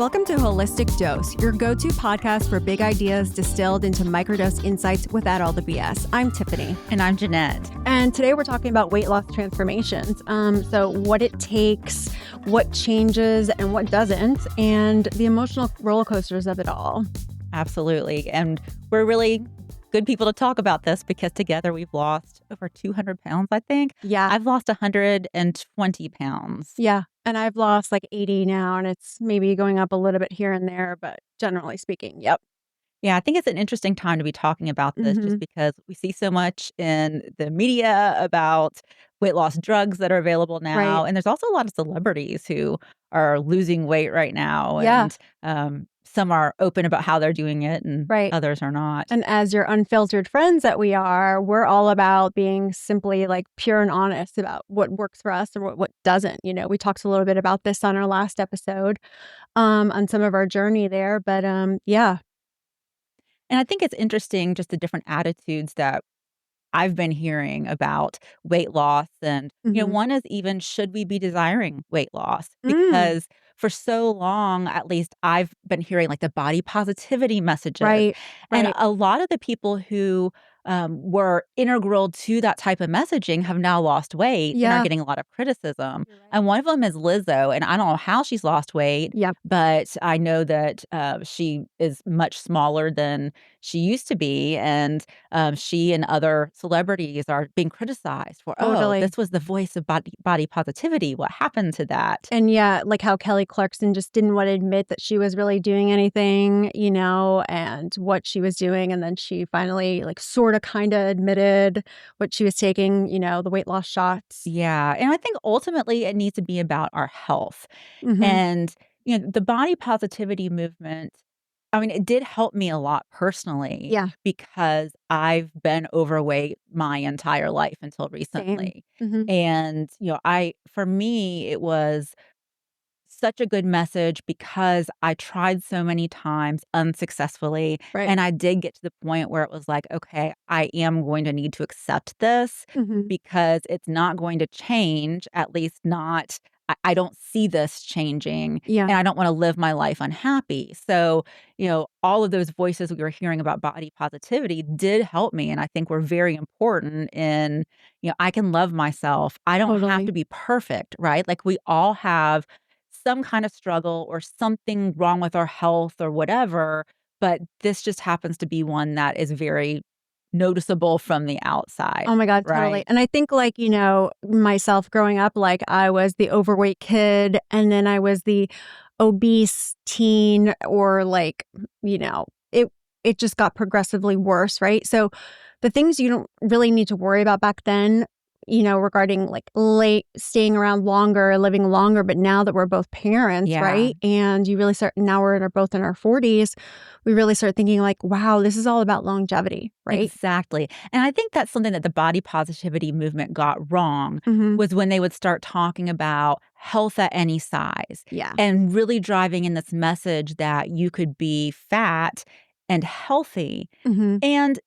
Welcome to Holistic Dose, your go-to podcast for big ideas distilled into microdose insights without all the BS. I'm Tiffany. And I'm Jeanette. And today we're talking about weight loss transformations. So what it takes, what changes and what doesn't, and the emotional roller coasters of it all. Absolutely. And we're really good people to talk about this because together we've lost over 200 pounds, I think. Yeah. I've lost 120 pounds. Yeah. And I've lost like 80 now, and it's maybe going up a little bit here and there, but generally speaking, yep. Yeah, I think it's an interesting time to be talking about this just because we see so much in the media about weight loss drugs that are available now. Right. And there's also a lot of celebrities who are losing weight right now. Yeah. And some are open about how they're doing it and Right. others are not. And as your unfiltered friends that we are, we're all about being simply like pure and honest about what works for us and what doesn't. You know, we talked a little bit about this on our last episode on some of our journey there. But yeah. And I think it's interesting just the different attitudes that I've been hearing about weight loss. And, one is even, should we be desiring weight loss? Because for so long, at least I've been hearing like the body positivity messages. Right. And a lot of the people who were integral to that type of messaging have now lost weight and are getting a lot of criticism. You're right. And one of them is Lizzo. And I don't know how she's lost weight, but I know that she is much smaller than she used to be. And she and other celebrities are being criticized for, this was the voice of body positivity. What happened to that? And yeah, like how Kelly Clarkson just didn't want to admit that she was really doing anything, and what she was doing. And then she finally like sort of kind of admitted what she was taking, the weight loss shots. Yeah. And I think ultimately it needs to be about our health. Mm-hmm. And, the body positivity movement, I mean, it did help me a lot personally. Yeah. Because I've been overweight my entire life until recently. Mm-hmm. And, for me, it was such a good message because I tried so many times unsuccessfully. Right. And I did get to the point where it was like, okay, I am going to need to accept this because it's not going to change, at least not. I don't see this changing. Yeah. And I don't want to live my life unhappy. So, all of those voices we were hearing about body positivity did help me. And I think were very important in, I can love myself. I don't have to be perfect, right? Like we all have some kind of struggle or something wrong with our health or whatever, but this just happens to be one that is very noticeable from the outside. Oh my God, right? totally. And I think like, myself growing up, like I was the overweight kid and then I was the obese teen or like, it just got progressively worse, right? So the things you don't really need to worry about back then, regarding like staying around longer, living longer. But now that we're both parents, right? And you really start, now we're both in our 40s, we really start thinking like, wow, this is all about longevity, right? Exactly. And I think that's something that the body positivity movement got wrong was when they would start talking about health at any size. Yeah. And really driving in this message that you could be fat and healthy. And,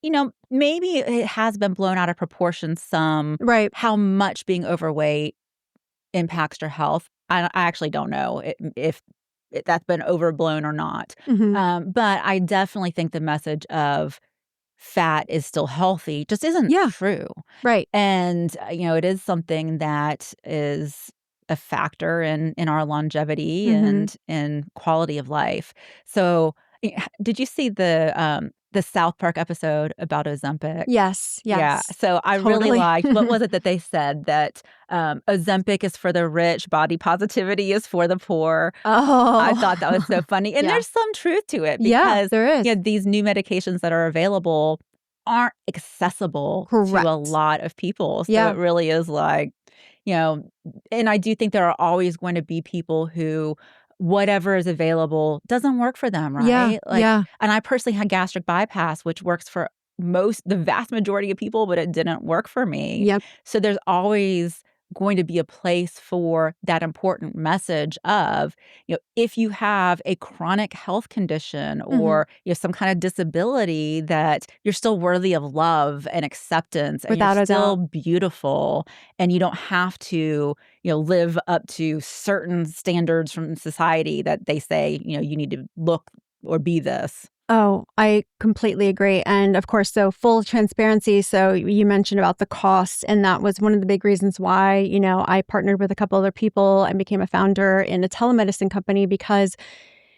maybe it has been blown out of proportion some, right? How much being overweight impacts your health. I actually don't know if that's been overblown or not. But I definitely think the message of fat is still healthy just isn't true. Right. And, it is something that is a factor in our longevity and in quality of life. So, did you see the South Park episode about Ozempic? Yes. Yeah. So I really liked, what was it that they said? That Ozempic is for the rich, body positivity is for the poor. Oh. I thought that was so funny. And there's some truth to it because there is. These new medications that are available aren't accessible to a lot of people. So it really is like, and I do think there are always going to be people who whatever is available doesn't work for them, right? And I personally had gastric bypass, which works for the vast majority of people, but it didn't work for me. Yep. So there's always going to be a place for that important message of, if you have a chronic health condition Mhm. or some kind of disability, that you're still worthy of love and acceptance and you're Without a still doubt. beautiful and you don't have to, live up to certain standards from society that they say, you need to look or be this. Oh, I completely agree, and of course, so full transparency, so you mentioned about the cost, and that was one of the big reasons why, I partnered with a couple other people and became a founder in a telemedicine company because,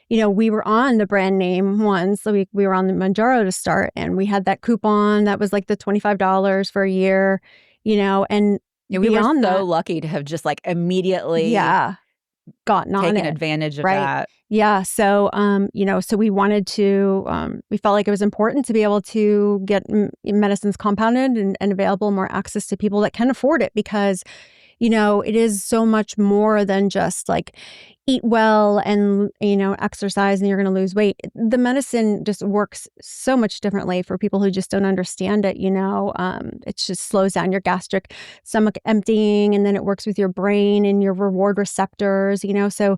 we were on the brand name one, so we were on the Manjaro to start, and we had that coupon that was like the $25 for a year, and Yeah, we were beyond so that. lucky to have just, like, immediately Yeah. Gotten on taken it, advantage of right? that. Yeah, so, so we wanted to, we felt like it was important to be able to get medicines compounded and available, more access to people that can afford it because, it is so much more than just like eat well and, exercise and you're going to lose weight. The medicine just works so much differently for people who just don't understand it. It just slows down your gastric stomach emptying and then it works with your brain and your reward receptors, So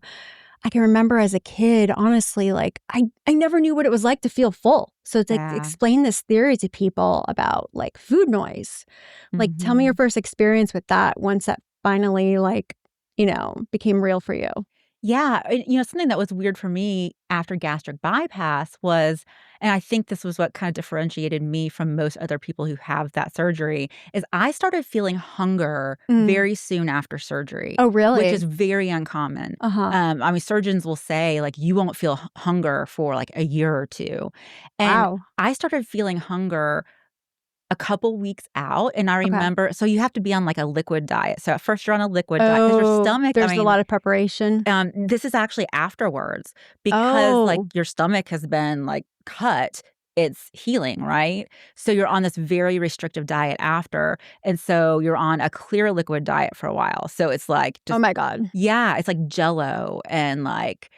I can remember as a kid, honestly, like I never knew what it was like to feel full. So to Yeah. explain this theory to people about like food noise, like tell me your Mhm. first experience with that once that finally became real for you. Yeah, something that was weird for me after gastric bypass was, and I think this was what kind of differentiated me from most other people who have that surgery, is I started feeling hunger Mm. very soon after surgery, Oh, which is really? very uncommon. Uh-huh. I mean, surgeons will say, like, you won't feel hunger for like a year or two. And Wow. I started feeling hunger a couple weeks out, and I Okay. remember, so you have to be on, like, a liquid diet. So at first you're on a liquid diet because your Oh, stomach, I there's a mean, lot of preparation. this is actually afterwards because, like, Oh, your stomach has been, like, cut, it's healing, right? So you're on this very restrictive diet after, and so you're on a clear liquid diet for a while. So it's, like, oh just, my God. yeah, it's like Jello and, like,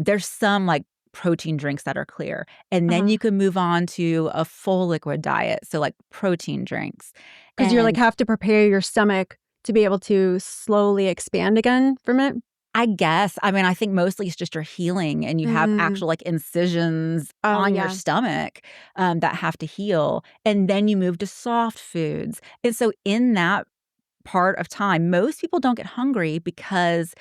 there's some, like, protein drinks that are clear, and then Uh-huh. you can move on to a full liquid diet, so, like, protein drinks, 'Cause you're like and have to prepare your stomach to be able to slowly expand again from it? I guess, I mean, I think mostly it's just your healing and you have Mm. actual, like, incisions Oh, on your yeah. stomach, that have to heal, and then you move to soft foods, and so in that part of time, most people don't get hungry because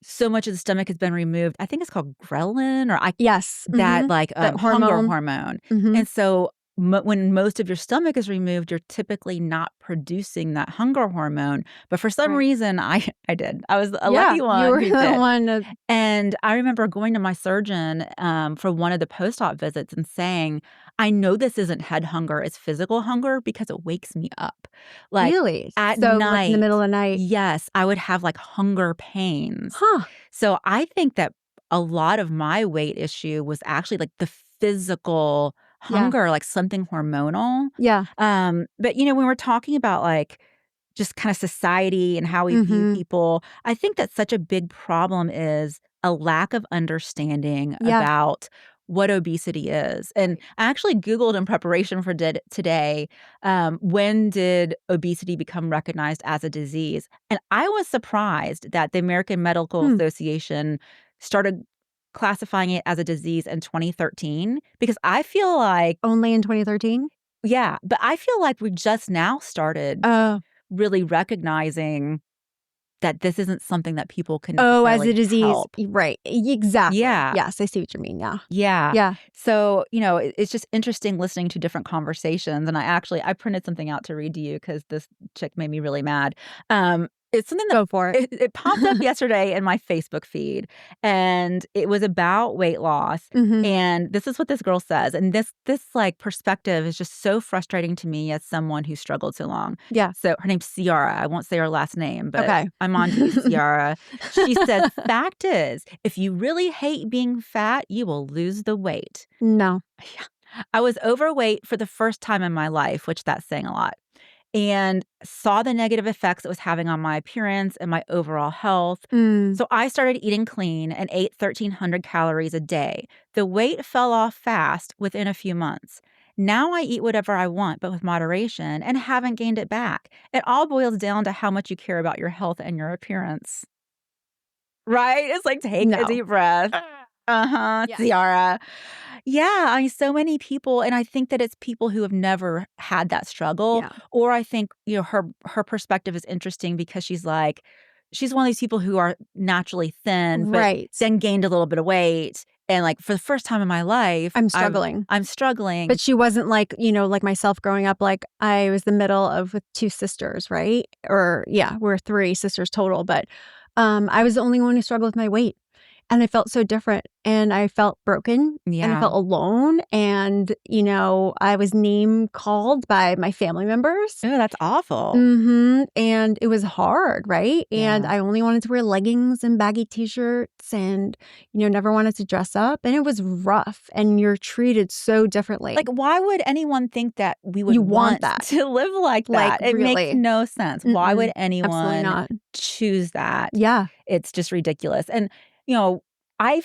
so much of the stomach has been removed. I think it's called ghrelin or I Yes. that, Mhm. like, That hunger hormone. hormone, Mhm. and so when most of your stomach is removed, you're typically not producing that hunger hormone, but for some Right. reason, I did. I was a Yeah, lucky you one were who the did. one that And I remember going to my surgeon, for one of the post-op visits and saying, "I know this isn't head hunger, it's physical hunger because it wakes me up." Like, really? at So, like, in the middle night, of the night. yes, I would have, like, hunger pains. Huh. So I think that a lot of my weight issue was actually, like, the physical Yeah. hunger, like something hormonal. Yeah. But, when we're talking about, like, just kinda society and how we view Mhm. people, I think that such a big problem is a lack of understanding Yeah. about what obesity is, and Right. I actually Googled in preparation for today, when did obesity become recognized as a disease? And I was surprised that the American Medical Hmm. Association started classifying it as a disease in 2013 because I feel like, Only in 2013? yeah, but I feel like we just now started Oh. really recognizing that this isn't something that people can Oh, as a necessarily disease. help. Right. Exactly. Yeah, Yes, I see what you mean, yeah. yeah. Yeah. So, it's just interesting listening to different conversations, and I printed something out to read to you because this chick made me really mad. It's something that Go for it. it popped up yesterday in my Facebook feed, and it was about weight loss, Mhm. and this is what this girl says, and this, like, perspective is just so frustrating to me as someone who struggled so long. Yeah. So, her name's Ciara, I won't say her last name, but Okay. I'm on to you, Ciara. She says, "Fact is, if you really hate being fat, you will lose the weight." No. Yeah. I was overweight for the first time in my life, which that's saying a lot, and saw the negative effects it was having on my appearance and my overall health. Mm. So I started eating clean and ate 1,300 calories a day. The weight fell off fast within a few months. Now I eat whatever I want, but with moderation, and haven't gained it back. It all boils down to how much you care about your health and your appearance. Right? It's like, take a No. deep breath. Uh-huh, Yes. Tiara. Yeah, I mean, so many people, and I think that it's people who have never had that struggle, Yeah. or I think, her perspective is interesting because she's like she's one of these people who are naturally thin, but Right. then gained a little bit of weight, and, like, for the first time in my life, I'm struggling. I'm struggling. But she wasn't like, like myself growing up, like, I was the middle of with 2 sisters, right? Or yeah, we're 3 sisters total, but, I was the only one who struggled with my weight, and I felt so different, and I felt broken, and I Yeah. felt alone, and, I was name called by my family members. Ooh, that's awful. And it was hard, right? And Yeah. I only wanted to wear leggings and baggy T-shirts and, never wanted to dress up, and it was rough, and you're treated so differently. Like, why would anyone think that we would You want want that. to live like Like, that? It makes really. no sense. Why would Mm-mm. Absolutely anyone not. choose that? Yeah. It's just ridiculous. And, you know, I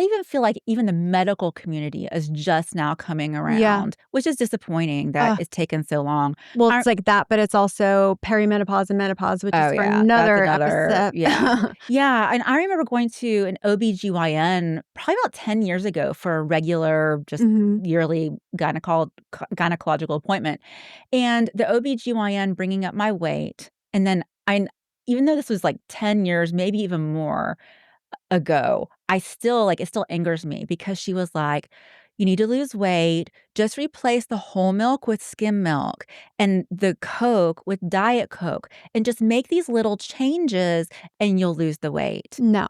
even feel like even the medical community is just now coming Yeah. around, which is disappointing that Ugh. it's taken so long. Well, I it's like that, but it's also perimenopause and menopause, which is Oh, for yeah, that's another another episode. yeah. Yeah, and I remember going to an OBGYN probably about 10 years ago for a regular, just Mhm. yearly gynecological appointment, and the OBGYN bringing up my weight, and then I even though this was, like, 10 years, maybe even more ago, I still like, it still angers me because she was like, "You need to lose weight, just replace the whole milk with skim milk and the Coke with Diet Coke, and just make these little changes and you'll lose the weight." No.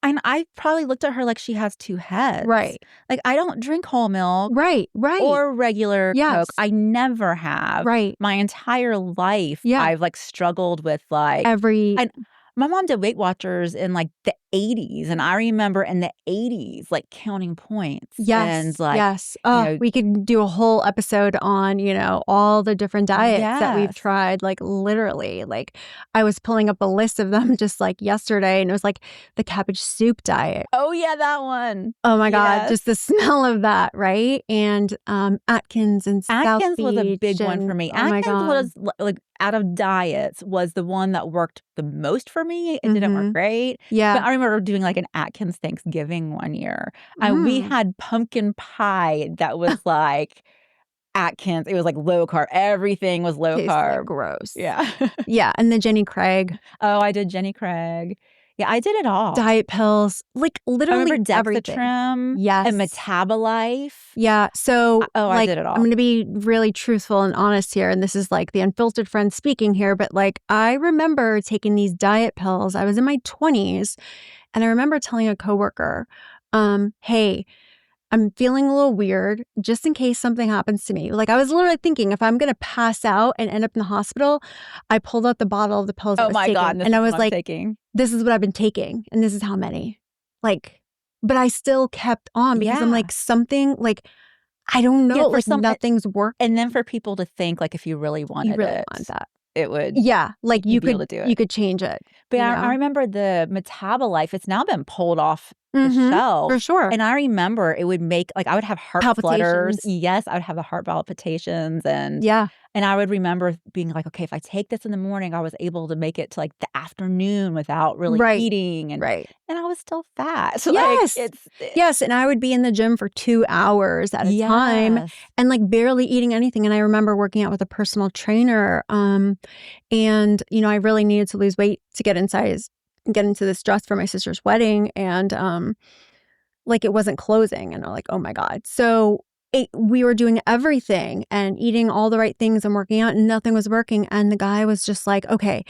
And I probably looked at her like she has 2 heads. Right. Like, I don't drink whole milk Right, right. or regular Coke. Yes. I never have. Right. My entire life, Yeah. I've, like, struggled with, like Every and my mom did Weight Watchers in, like, the '80s, and I remember in the '80s, like, counting points and, Yes, like, yes. you Oh, know we could do a whole episode on, all the different diets that we've Yes. tried, like, literally, like, I was pulling up a list of them just, like, yesterday, and it was, like, the cabbage soup diet. Oh, yeah, that one. Oh my god, Yes. just the smell of that, right? And, Atkins and South Atkins was a big Beach one for and me. oh my Atkins god. was, like, out of diets, was the one that worked the most for me. It didn't work Mhm. great, but Yeah. I remember doing, like, an Atkins Thanksgiving one year, and we Mm. had pumpkin pie that was, like, Atkins. It was, like, low carb. Everything was low Tastes like carb. gross. Yeah. Yeah, and the Jenny Craig Oh, I did Jenny Craig. Yeah, I did it all. diet pills, like, I remember literally everything. Dexatrim and Yes. Metabolife. Yeah, so, Oh, I like, did it I'm all. gonna be really truthful and honest here, and this is, like, the unfiltered friend speaking here, but, like, I remember taking these diet pills, I was in my 20s, and I remember telling a coworker, "Hey, I'm feeling a little weird, just in case something happens to me." Like, I was literally thinking, if I'm gonna pass out and end up in the hospital, I pulled out the bottle of the pills I Oh was my god, taking, and this and I is what was I'm like, taking. "This is what I've been taking, and this is how many." Like, but I still kept on because I'm Yeah. like, something like, I don't Yeah, know, for like, some nothing's and working. then for people to think, like, if you really You wanted really want it, that. it would Yeah, like, you'd be able to do you it. could change it, But you I know? remember the Metabolife, it's now been pulled off the Mhm. For shelf, sure. and I remember it would make like, I would have heart flutters. Palpitations. Yes, I would have the heart palpitations, Yeah. and I would remember being like, "Okay, if I take this in the morning, I was able to make it to, like, the afternoon without really Right. eating," Right. and I was still fat. So, like, Yes! Yes, and I would be in the gym for 2 hours at a time Yes. and, like, barely eating anything, and I remember working out with a personal trainer, and, I really needed to lose weight to get into this dress for my sister's wedding, and, like, it wasn't closing, and I'm like, "Oh my god." So, we were doing everything and eating all the right things and working out, and nothing was working, and the guy was just like, "Okay,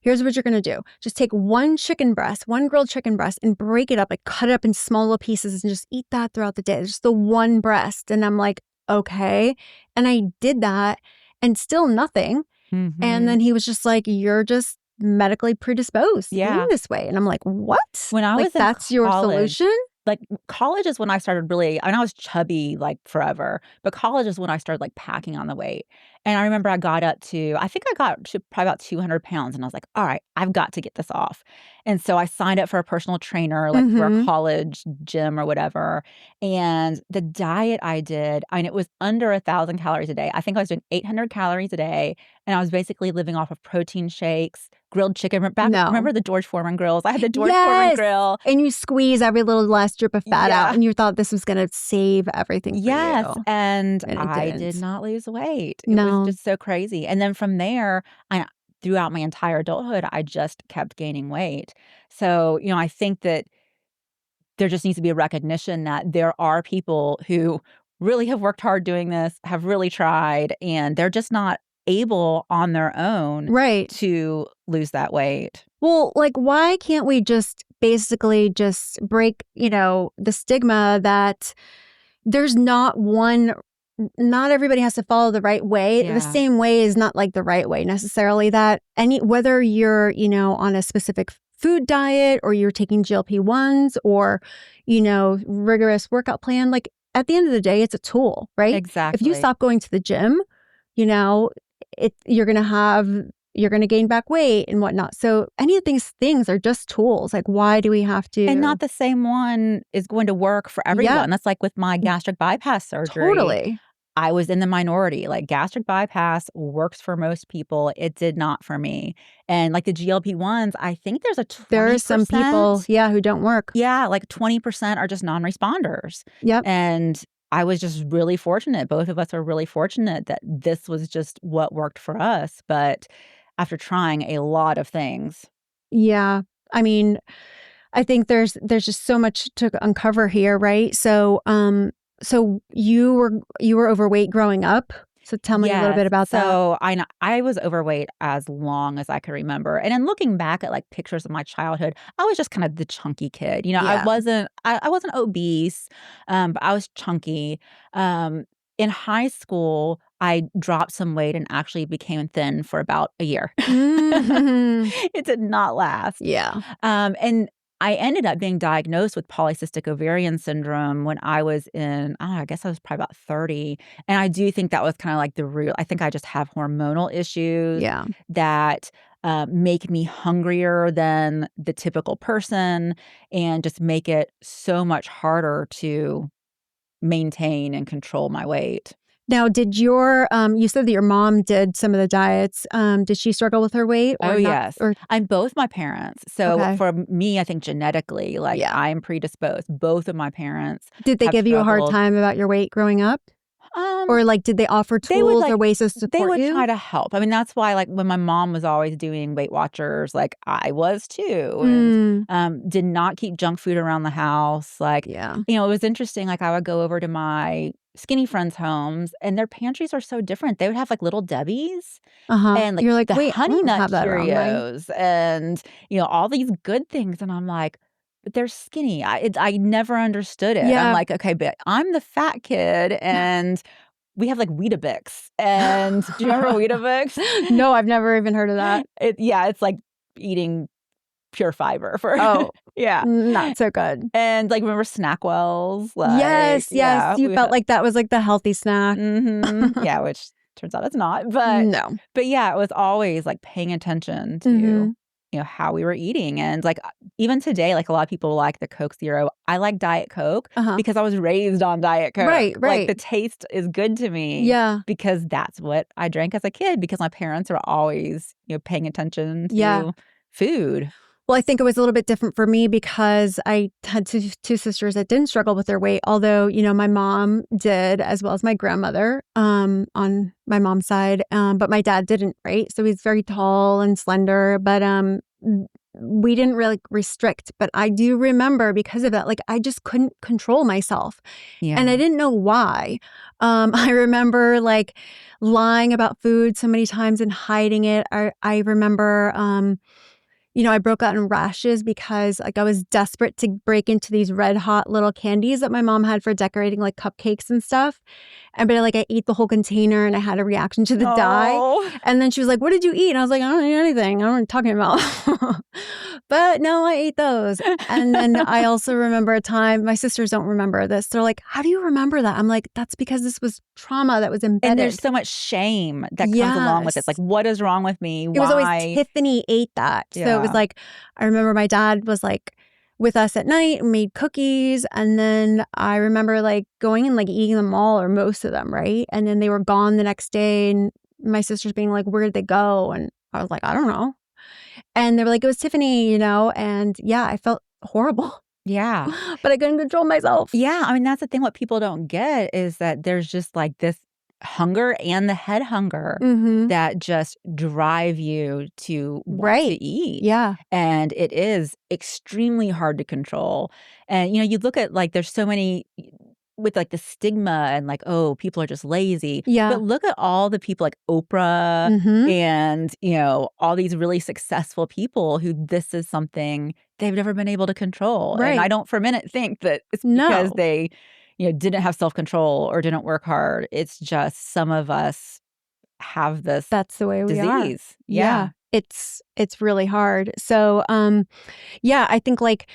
here's what you're gonna do. Just take 1 chicken breast, 1 grilled chicken breast, and break it up, like, cut it up in small little pieces and just eat that throughout the day, just the 1 breast." And I'm like, "Okay." And I did that, and still nothing. And then Mhm. he was just like, "You're just medically predisposed to being Yeah. this way." And I'm like, "What? When I Like, was in that's your college solution?" like, college is when I started really I mean, I was chubby, like, forever, but college is when I started, like, packing on the weight, and I remember I got up to I think I got to probably about 200 pounds, and I was like, "Alright, I've got to get this off," And so I signed up for a personal trainer, like through our Mhm. college gym or whatever. And the diet I did, I mean, it was under 1,000 calories a day. I think I was doing 800 calories a day. And I was basically living off of protein shakes, grilled chicken. No. Remember the George Foreman grills? I had the George Foreman Yes! grill. And you squeeze every little last drip of fat out, Yeah. and you thought this was gonna save everything for you, Yes, and and it I did didn't. not lose weight. It was No. just so crazy, and then from there, I throughout my entire adulthood, I just kept gaining weight. So, I think that there just needs to be a recognition that there are people who really have worked hard doing this, have really tried, and they're just not able on their own Right. to lose that weight. Well, like, why can't we just basically just break, the stigma that there's not everybody has to follow the right way. The Yeah, same way is not like the right way necessarily. That whether you're, on a specific food diet or you're taking GLP-1s or, rigorous workout plan, like at the end of the day, it's a tool, right? If you exactly. stop going to the gym, you know, you're gonna gain back weight and whatnot. So any of these things are just tools. Like, why do we have And to? not the same one is going to work for Yeah, everyone. That's like with my gastric bypass surgery. totally. I was in the minority. Like, gastric bypass works for most people. It did not for me. And like the GLP-1s, I think there's a There are some people, 20%. yeah, who don't work. Yeah, like 20% are just non-responders. Yep. And I was just really fortunate. Both of us are really fortunate that this was just what worked for us. But after trying a lot of things. Yeah. I mean, I think there's just so much to uncover here, right? So you were overweight growing up. So tell me a little Yes. bit about that. So I was overweight as long as I could remember. And in looking back at like pictures of my childhood, I was just kind of the chunky kid. Yeah. I wasn't obese, but I was chunky. In high school, I dropped some weight and actually became thin for about a year. Mhm. It did not last. Yeah. And I ended up being diagnosed with polycystic ovarian syndrome when I was in, I don't know, I guess I was probably about 30. And I do think that was kind of like the real, I think I just have hormonal issues Yeah. that make me hungrier than the typical person and just make it so much harder to maintain and control my weight. Now, you said that your mom did some of the diets. Did she struggle with her weight Oh, or not? yes. Or I'm both my parents. So okay. for me, I think genetically, like Yeah. I'm predisposed. Both of my parents Did they have give you a hard struggled. time about your weight growing up? Um, Or like did they offer They would, tools or like ways to they support would try you? to help. I mean, that's why, like, when my mom was always doing Weight Watchers, like, I was too, and, Mm, did not keep junk food around the house, like, yeah. it was interesting, like, I would go over to my skinny friends' homes, and their pantries are so different. They would have, like, Little Debbie's Uh-huh. and, like, You're like, the "Wait, I Honey don't Nut have that around mine." Cheerios and, all these good things, and I'm like, "But they're skinny." I never understood it. I'm Yeah. like, "Okay, but I'm the fat kid, and we have, like, Weetabix, and do you remember Weetabix? No, I've never even heard of that. Yeah, it's like eating pure fiber for Oh, yeah, not so good. and, like, remember Snackwells? Like, Yes, yes, yeah, you we felt had like that was, like, the healthy snack. mhm, yeah, which turns out it's not, No. but yeah, it was always, like, paying attention to, Mhm. how we were eating, and, like, even today, like, a lot of people like the Coke Zero. I like Diet Coke Uh-huh. because I was raised on Diet Coke. Right, Like, right. the taste is good to me Yeah, because that's what I drank as a kid because my parents are always, paying attention yeah. to food. Well, I think it was a little bit different for me because I had two sisters that didn't struggle with their weight, although, my mom did as well as my grandmother, on my mom's side, but my dad didn't, right? So he's very tall and slender, but, we didn't really restrict, but I do remember because of that, like, I just couldn't control myself, and I Yeah. didn't know why. I remember, like, lying about food so many times and hiding it. I remember, I broke out in rashes because, like, I was desperate to break into these red hot little candies that my mom had for decorating, like, cupcakes and stuff, but, like, I ate the whole container and I had a reaction to the dye, Oh. and then she was like, "What did you eat?" And I was like, "I don't eat anything. I don't know what you're talking about." But, no, I ate those, and then I also remember a time my sisters don't remember this. They're like, "How do you remember that?" I'm like, "That's because this was trauma that was And there's embedded." so much shame that comes along with this, like, Yes. "What is wrong with me? It was always, Why?" "Tiffany ate that." So it was was Yeah. like, I remember my dad was like with us at night and made cookies. And then I remember like going and like eating them all or most of them, right? And then they were gone the next day. And my sisters being like, where did they go? And I was like, I don't know. And they were like, it was Tiffany, and yeah, I felt horrible, Yeah. but I couldn't control myself. Yeah, I mean, that's the thing what people don't get is that there's just, like, this hunger and the head hunger Mhm. that just drive you to want to Right. eat, Yeah. and it is extremely hard to control, and, you look at, like, there's so many with, like, the stigma and, like, "Oh, people are just lazy," Yeah. but look at all the people like Oprah Mhm. and, all these really successful people who this is something they've never been able to control, and I Right. don't for a minute think that it's because No. they, didn't have self-control or didn't work hard. It's just some of us have this That's the way we are. disease. Yeah. Yeah. It's really hard. So, yeah, I think like,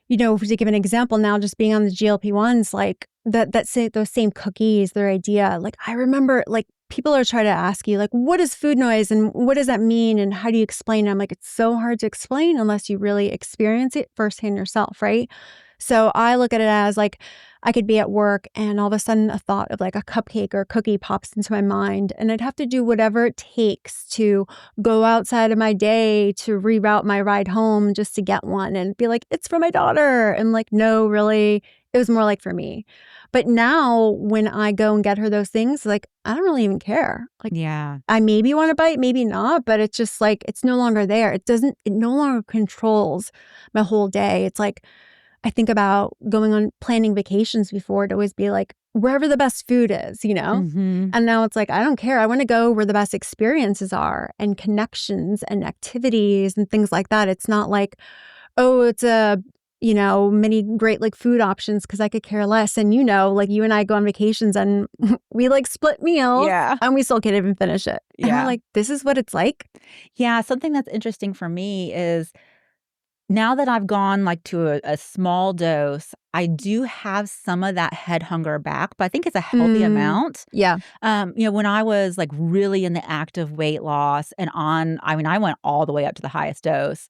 to give an example now, just being on the GLP-1s, like that say those same cookies, their idea. Like I remember like people are trying to ask you, like, what is food noise and what does that mean? And how do you explain it? I'm like, it's so hard to explain unless you really experience it firsthand yourself, right? So I look at it as like I could be at work and all of a sudden a thought of like a cupcake or a cookie pops into my mind. And I'd have to do whatever it takes to go outside of my day to reroute my ride home just to get one and be like, it's for my daughter. And like, no, really, it was more like for me. But now when I go and get her those things, like, I don't really even care. Like, Yeah. I maybe want to bite, maybe not, but it's just like, it's no longer there. It no longer controls my whole day. It's like, I think about going on planning vacations before. It'd always be like, wherever the best food is, you know? Mhm. And now it's like, I don't care. I want to go where the best experiences are and connections and activities and things like that. It's not like, oh, it's many great like food options because I could care less. And like you and I go on vacations and we like split meals Yeah. and we still can't even finish it. And we're Yeah. like, this is what it's like. Yeah, something that's interesting for me is now that I've gone, like, to a small dose, I do have some of that head hunger back, but I think it's a healthy Mm, amount. yeah. When I was, like, really in the act of weight loss and I mean, I went all the way up to the highest dose,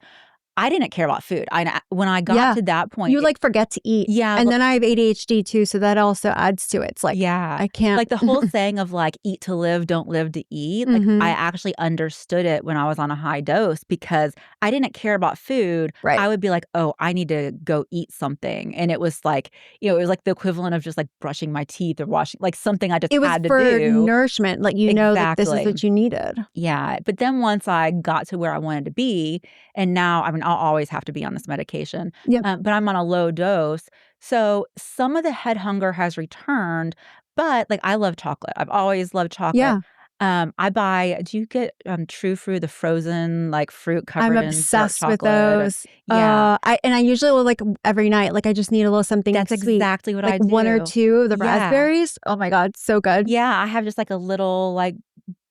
I didn't care about food. When I got Yeah. to that point, You, like, forget to eat, yeah, and then I have ADHD too, so that also adds to it. It's like, yeah. I can't. Like, the whole saying of, like, "Eat to live, don't live to eat," like, I Mhm. actually understood it when I was on a high dose because I didn't care about food. Right. I would be like, "Oh, I need to go eat something," and it was like, it was like the equivalent of just, like, brushing my teeth or washing like, something I just It was had to for do. nourishment, like, like, this is Exactly. what you needed. Yeah, but then once I got to where I wanted to be, and now, I mean, I'll always have to be on this medication, Yep. but I'm on a low dose, so some of the head hunger has returned, but, like, I love chocolate. I've always loved chocolate. Yeah. I buy do you get, True Fruit, the frozen, like, fruit I'm covered in dark obsessed with chocolate? Or those. yeah, I usually will, like, every night, like, I just need a little something that's sweet, exactly what like I 1 or do. 2 of the Yeah. raspberries. Oh my god, so good. Yeah, I have just, like, a little, like,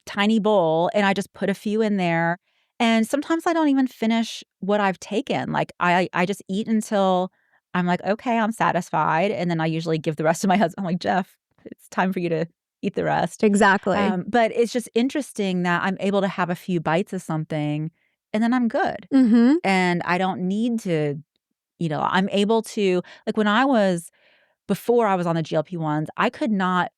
tiny bowl, and I just put a few in there, and sometimes I don't even finish what I've taken, like, I just eat until I'm like, "Okay, I'm satisfied," and then I usually give the rest to my husband. I'm like, "Jeff, it's time for you to eat the rest." Exactly. But it's just interesting that I'm able to have a few bites of something, and then I'm good, Mhm. and I don't need to I'm able to like, when I was before I was on the GLP-1s, I could not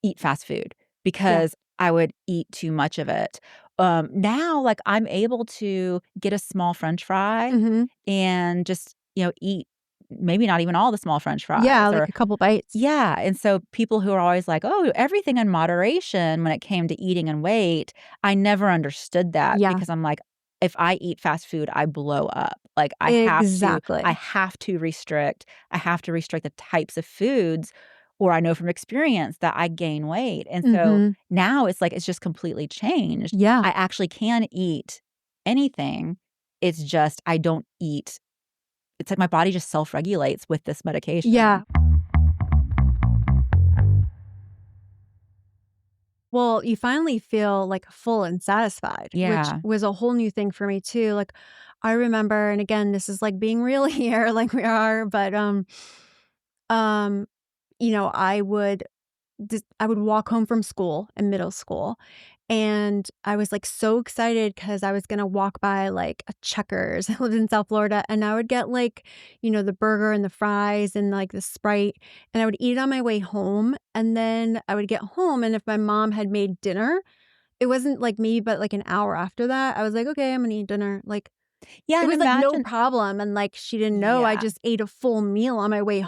eat fast food Yeah. because I would eat too much of it. Now, like, I'm able to get a small french fry Mhm. and just, eat maybe not even all the small french Yeah, fries like or a couple bites. yeah, and so people who are always like, "Oh, everything in moderation," when it came to eating and weight, I never understood that Yeah. because I'm like, if I eat fast food, I blow up. Like, I Exactly. have to restrict. I have to restrict the types of foods, or I know from experience that I gain weight. And so Mhm. now it's like it's just completely changed. Yeah. I actually can eat anything. It's just I don't eat. It's like my body just self-regulates with this medication. Yeah. Well, you finally feel, like, full and satisfied, which Yeah. was a whole new thing for me too, like, I remember and again, this is, like, being real here like we are, but, um, I would I would walk home from school in middle school, and I was, like, so excited because I was gonna walk by, like, a Checkers. I lived in South Florida, and I would get, like, the burger and the fries and, like, the Sprite, and I would eat it on my way home, and then I would get home, and if my mom had made dinner, it wasn't, like, maybe but, like, an hour after that, I was like, "Okay, I'm gonna eat dinner." Like, Yeah, it and was, like, no imagine problem, and, like, she didn't know I yeah. just ate a full meal on my way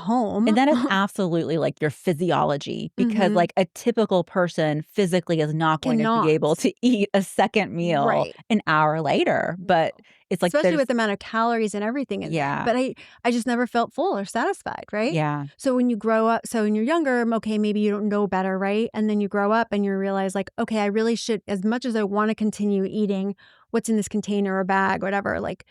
And home. that is absolutely, like, your physiology because, Mhm. like, a typical person physically is not going to be able Cannot. to eat a second meal Right. an hour later, No. but it's like Especially there's with the amount of calories and everything in there, yeah, but I just never felt full or satisfied, right? yeah. So when you're younger, okay, maybe you don't know better, right? And then you grow up and you realize like, "Okay, I really should as much as I wanna continue eating what's in this container or bag, whatever, like,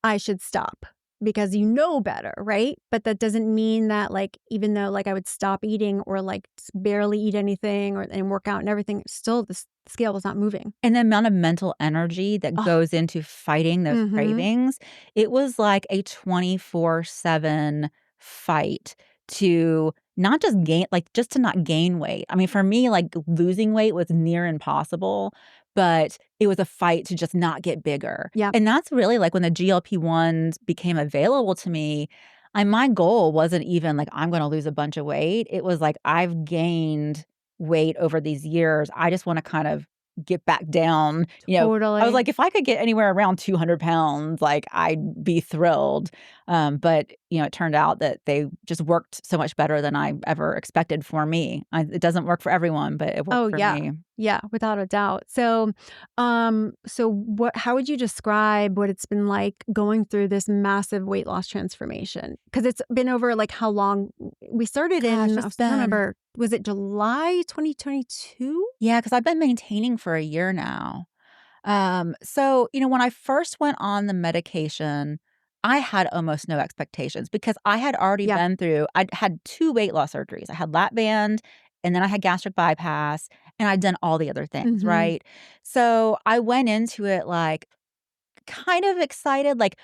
I should stop." Because you know better, right? But that doesn't mean that, like, even though, like, I would stop eating or, like, barely eat anything or and work out and everything, still the scale was not moving. And the amount of mental energy that Oh, goes into fighting those mhm. cravings, it was like a 24/7 fight to not just gain like, just to not gain weight. I mean, for me, like, losing weight was near impossible, but it was a fight to just not get bigger. Yep, And that's really, like, when the GLP-1s became available to me, my goal wasn't even, like, "I'm gonna lose a bunch of weight." It was like, "I've gained weight over these years. I just wanna kind of get back down, I was totally. like, "If I could get anywhere around 200 pounds, like, I'd be thrilled." But, it turned out that they just worked so much better than I ever expected for me. It doesn't work for everyone, but it worked Oh, for yeah. me. Yeah, without a doubt. So what how would you describe what it's been like going through this massive weight loss transformation? Because 'Cause it's been over, like, how long? We started Gosh, in I it's was trying to been remember, was it July 2022? yeah, because 'cause I've been maintaining for a year now. So, when I first went on the medication, I had almost no expectations because I had already Yeah. I'd had 2 weight loss surgeries. I had lap band, and then I had gastric bypass, and I'd done all the other things, Mhm. right? So, I went into it, like, kind of excited, like,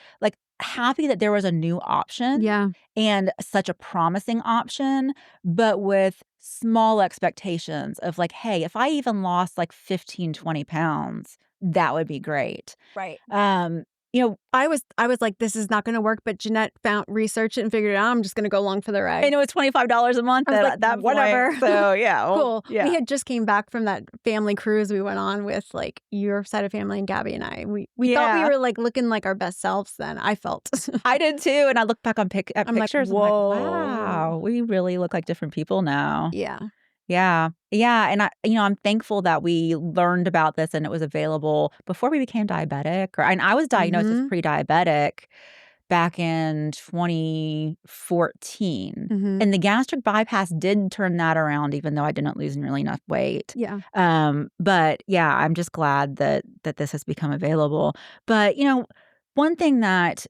happy that there was a new option Yeah. and such a promising option, but with small expectations of like, "Hey, if I even lost like 15, 20 pounds, that would be great." Right. Um, you know, I was like, "This is not gonna work," but Jeanette found researched it and figured it out, I'm just gonna go along for the ride. and it was $25 a month I was like, at that point, "Whatever." so yeah, well, Cool. We yeah. had just came back from that family cruise we went on with, like, your side of family and Gabby and I. We thought we Yeah, were, like, looking like our best selves then, I felt. I did too, and I look back on I'm like, pictures, I'm like, "Whoa." "Wow, we really look like different people now." Yeah. Yeah. Yeah, and I'm thankful that we learned about this and it was available before we became diabetic, and I was diagnosed as Mhm. pre-diabetic back in 2014, Mhm. and the gastric bypass did turn that around even though I didn't lose nearly enough weight. Yeah. But yeah, I'm just glad that this has become available. But, one thing that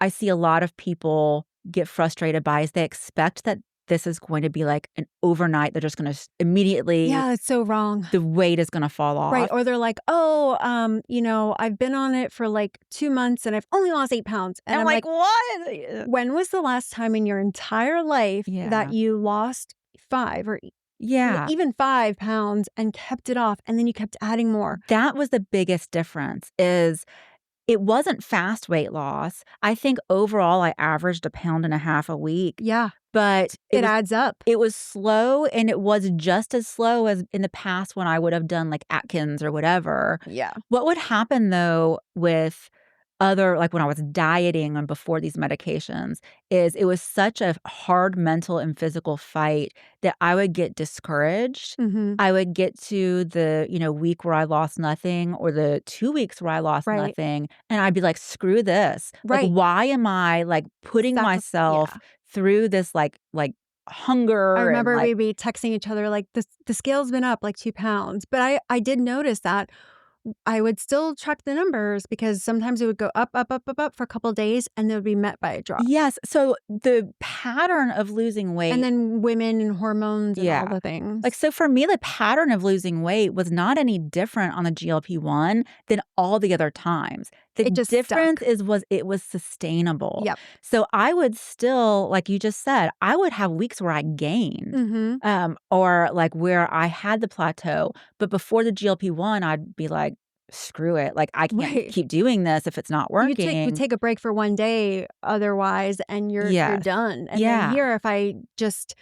I see a lot of people get frustrated by is they expect that this is going to be like an overnight, they're just gonna immediately Yeah, it's so wrong. the weight is gonna fall Right, off. or they're like, "Oh, I've been on it for, like, 2 months and I've only lost 8 pounds." And And I'm I'm like, like, "What?" "When was the last time in your entire life that Yeah. you lost 5 or Yeah. even 5 pounds and kept it off, and then you kept adding more?" That was the biggest difference is it wasn't fast weight loss. I think overall I averaged a pound and a half a week, Yeah, but it it was adds up. it was slow, and it was just as slow as in the past when I would have done, like, Atkins or whatever. Yeah. What would happen, though, with other like, when I was dieting and before these medications, is it was such a hard mental and physical fight that I would get discouraged. Mhm. I would get to the, week where I lost nothing or the 2 weeks where I lost Right. nothing, and I'd be like, "Screw this." Like, Right. why am I, like, putting myself Yeah. through this, like, I hunger and, remember like we'd be texting each other like, "The scale's been up, like, 2 pounds." But I did notice that I would still track the numbers because sometimes it would go up, up, up, up, up for a couple of days, and they would be met by a drop. Yes, so the pattern of losing And weight. then women and hormones and all Yeah. the Like, things. so for me, the pattern of losing weight was not any different on the GLP-1 than all the other times. The It just difference stuck. was it was sustainable. Yep. So I would still, like you just said, I would have weeks where I gained, Mhm. or like where I had the plateau. But before the GLP-1, I'd be like, screw it. Like, I can't Right. keep doing this if it's not You working. take a break for one day otherwise, and you're Yes. done. And then Yeah. here, if I just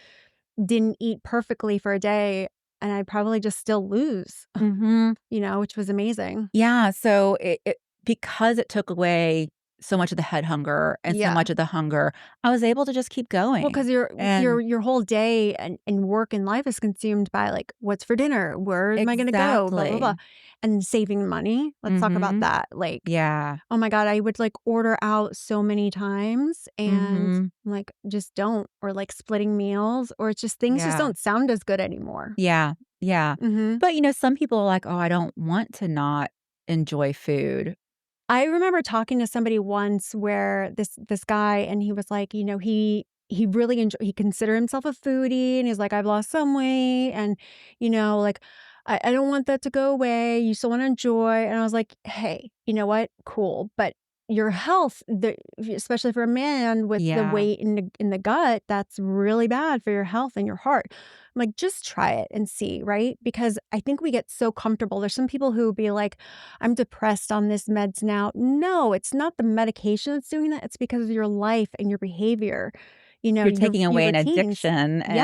didn't eat perfectly for a day, and I'd probably just still lose, Hmm. which was amazing. Yeah, so it because it took away so much of the head hunger and so Yeah. much of the hunger, I was able to just keep Well, going. because your And your whole day and work and life is consumed by, like, what's for dinner? Where am I gonna go? Blah, blah, blah. exactly. And saving money, let's talk about Mhm. that. Like, Yeah. oh my god, I would, like, order out so many times and, Mhm. like, just don't, or, like, splitting meals, or it's just things just Yeah. don't sound as good anymore. Yeah. Yeah. Mhm. But, some people are like, "Oh, I don't want to not enjoy food." I remember talking to somebody once where this guy, and he was like, he really he considered himself a foodie, and he's like, I've lost some weight, and like, I don't want that to go away. You still want to enjoy. And I was like, hey, you know what? Cool. But your health, especially for a man with the Yeah. weight in the gut, that's really bad for your health and your heart. I'm like, just try it and see, right? Because I think we get so comfortable. There's some people who be like, I'm depressed on this meds now. No, it's not the medication that's doing that. It's because of your life and your behavior, You're taking your away an routines. addiction, and I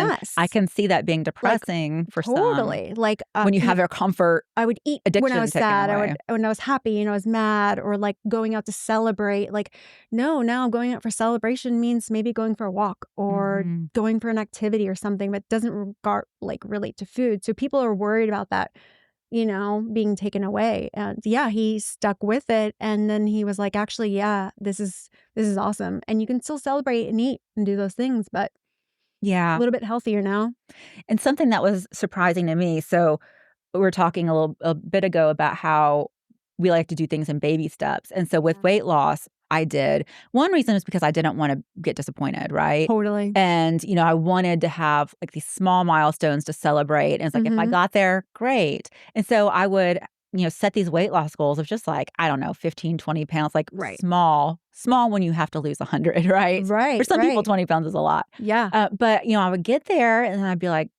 Yes. can see that being Like, depressing for some totally. Like, when you have their comfort I would eat when I addiction was taken sad. away. When I was happy, I was mad, or like going out to celebrate. Like, no, now going out for celebration means maybe going for a walk or Mhm. going for an activity or something, but doesn't relate to food. So people are worried about that, being taken away. And yeah, he stuck with it. And then he was like, actually, yeah, this is awesome. And you can still celebrate and eat and do those things, but a Yeah. little bit healthier now. And something that was surprising to me, so we were talking a bit ago about how we like to do things in baby steps, and so with Yeah. weight loss, I did. One reason is because I didn't wanna get disappointed, right? Totally. And, I wanted to have, like, these small milestones to celebrate, and it's like, if I Hmm. got there, great. And so I would, set these weight loss goals of just, like, I don't know, 15, 20 pounds, like, Right. small when you have to lose 100, right? For Right. some people, Right. 20 pounds is a lot. Yeah. But, I would get there, and then I'd be like,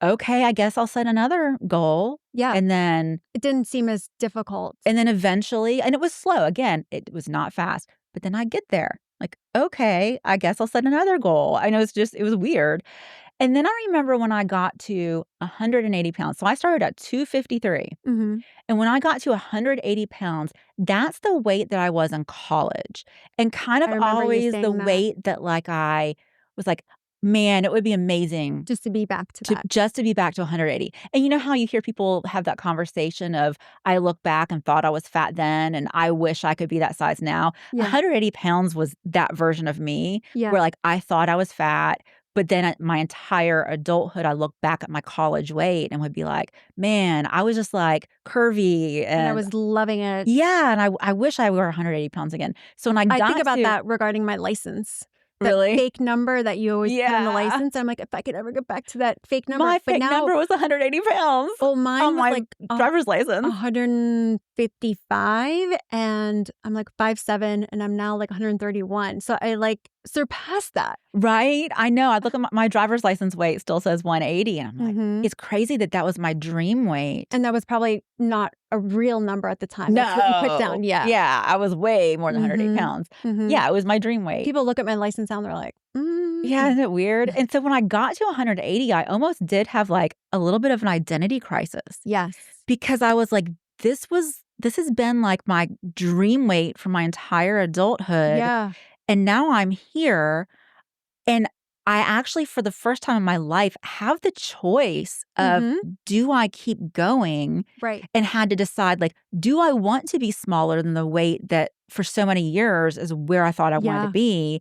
"Okay, I guess I'll set another goal." Yeah. And then It didn't seem as difficult. eventually, and it was slow, again, it was not fast, but then I'd get there, like, "Okay, I guess I'll set another goal." I know it was weird. And then I remember when I got to 180 pounds, so I started at 253, Mhm. and when I got to 180 pounds, that's the weight that I was in college, and kind I of remember you always the saying that, weight that, like, I was like, "Man, it would be amazing just to be back to to that. just to be back to 180." And you know how you hear people have that conversation of, "I look back and thought I was fat then, and I wish I could be that size now." Yeah. 180 pounds was that version of me Yeah. where, like, I thought I was fat, but then at my entire adulthood, I look back at my college weight and would be like, "Man, I was just, like, curvy." And I And was loving it. yeah, and I wish I were 180 pounds again. So when I I think got about to that regarding my license. That really? fake number that you always put on the Yeah. license, I'm like, "If I could ever get back to that fake number." My But fake now, number was 180 pounds oh, on mine was my like driver's license. 155, and I'm like 5'7", and I'm now like 131. So I, like, surpassed that. Right? I know. I look at my driver's license weight still says 180, and I'm like, Mhm. it's crazy that that was my dream weight. And that was probably not a real number at the time. That's what you put No. down, yeah. Yeah, I was way more than 180 Mhm. pounds. Mhm. Yeah, it was my dream weight. People look at my license now and they're like, Yeah, isn't it weird? And so when I got to 180, I almost did have, like, a little bit of an identity crisis Yes. because I was like, this has been, like, my dream weight for my entire adulthood, Yeah. and now I'm here. And I actually, for the first time in my life, have the choice of, Mhm. do I keep going? Right. And had to decide, like, do I want to be smaller than the weight that for so many years is where I thought I wanted to Yeah. be?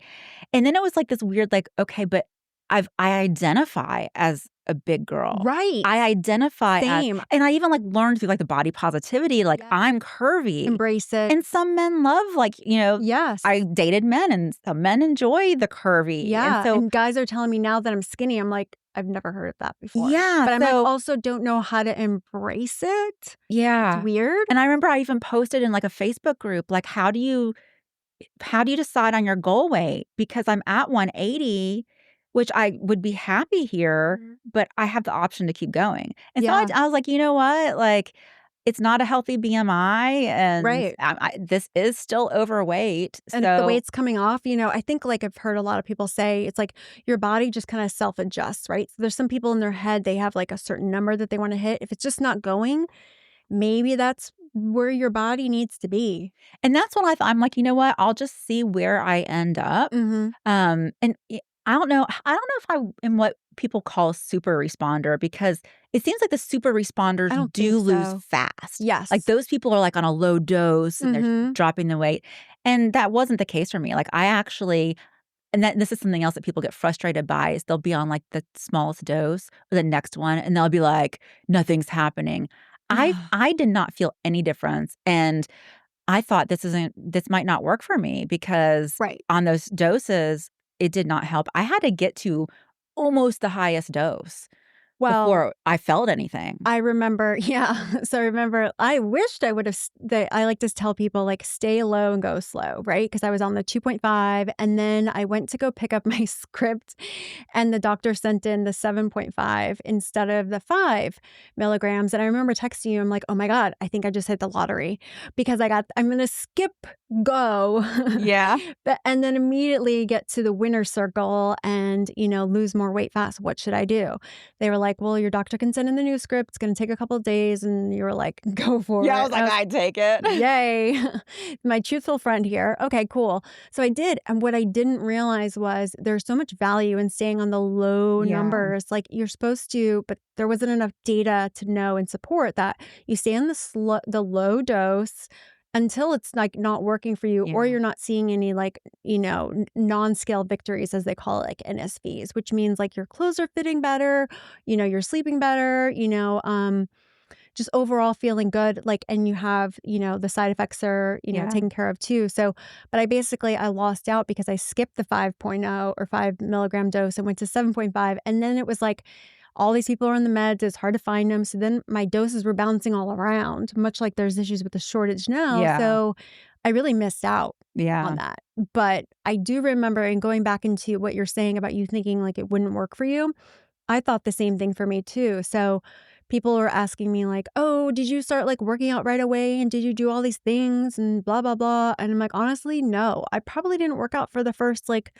And then it was like this weird, like, okay, but I identify as a big girl. Right. I identify as Same. and I even, like, learned through, like, the body positivity, like, Yeah. I'm curvy. Embrace it. And some men love, like, Yes. I dated men, and some men enjoy the curvy, and Yeah, so and guys are telling me now that I'm skinny, I'm like, "I've never heard of that before." yeah, But I'm, like, so also don't know how to embrace it. It's yeah. weird. And I remember I even posted in, like, a Facebook group, like, how do you decide on your goal weight? Because I'm at 180, which I would be happy here, Mhm. but I have the option to keep going. And so I Yeah, I was like, "You know what? Like, it's not a healthy BMI, and right. this is still overweight." And if the So weight's coming off, I think, like, I've heard a lot of people say it's like your body just kinda self-adjusts, right? So there's some people in their head, they have, like, a certain number that they wanna hit. If it's just not going, maybe that's where your body needs to be. and that's when I'm like, "You know what? I'll just see where I end up." Mhm. And I don't know if I am what people call a super responder because it seems like the super I responders don't think do lose so. fast. Like, Yes. those people are, like, on a low dose, and they're Mhm. dropping the weight, and that wasn't the case for me. Like, I actually and this is something else that people get frustrated by is they'll be on, like, the smallest dose or the next one, and they'll be like, "Nothing's happening." I did not feel any difference, and I thought this might not work for me because Right. on those doses, it did not help. I had to get to almost the highest dose Well, before I felt anything. I remember yeah. So I remember I wished I would have I like to tell people, like, "Stay low and go slow," right? Because I was on the 2.5, and then I went to go pick up my script, and the doctor sent in the 7.5 instead of the 5 milligrams, and I remember texting you, I'm like, "Oh my god, I think I just hit the lottery," because I'm gonna skip go, Yeah. but and then immediately get to the winner circle and, lose more weight fast. What should I do? They were like, "Well, your doctor can send in the new script. It's gonna take a couple of days," and you were like, "Go for Yeah, I it." was And I like, was, "I'd take it." "Yay." My truthful friend here. Okay, cool. So I did, and what I didn't realize was there's so much value in staying on the low Yeah, numbers, like, you're supposed to, but there wasn't enough data to know and support that you stay on the low dose until it's, like, not working for you or yeah, you're not seeing any, like, non-scale victories, as they call it, like NSVs, which means, like, your clothes are fitting better, you're sleeping better, just overall feeling good, like, and you have, the side effects are, yeah, taken care of too. So, but I lost out because I skipped the 5.0 or 5 milligram dose and went to 7.5. And then it was like, all these people are on the meds. It's hard to find them. So then my doses were bouncing all around, much like there's issues with the shortage now. yeah, So I really missed out on yeah, that. But I do remember, and going back into what you're saying about you thinking like it wouldn't work for you, I thought the same thing for me too. So people were asking me like, "Oh, did you start like working out right away and did you do all these things and blah blah blah?" And I'm like, "Honestly, no. I probably didn't work out for the first like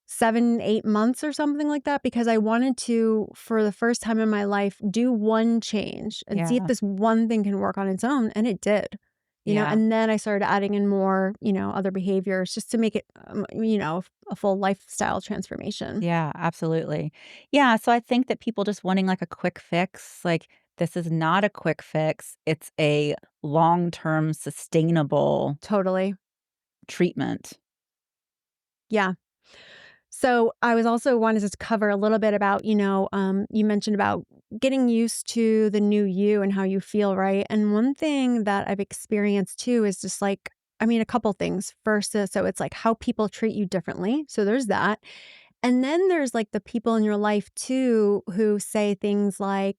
7, 8 months or something like that because I wanted to, for the first time in my life, do one change and see if yeah, this one thing can work on its own, and it did. yeah, And then I started adding in more, other behaviors just to make it, a full lifestyle transformation. yeah, absolutely. Yeah, so I think that people just wanting, like, a quick fix, like, this is not a quick fix, it's a long-term sustainable Totally. treatment. Yeah. So I was also wanted to cover a little bit about, you mentioned about getting used to the new you and how you feel, right? And one thing that I've experienced too is just like, I mean, a couple things. First, so it's like how people treat you differently. So there's that. And then there's like the people in your life too who say things like,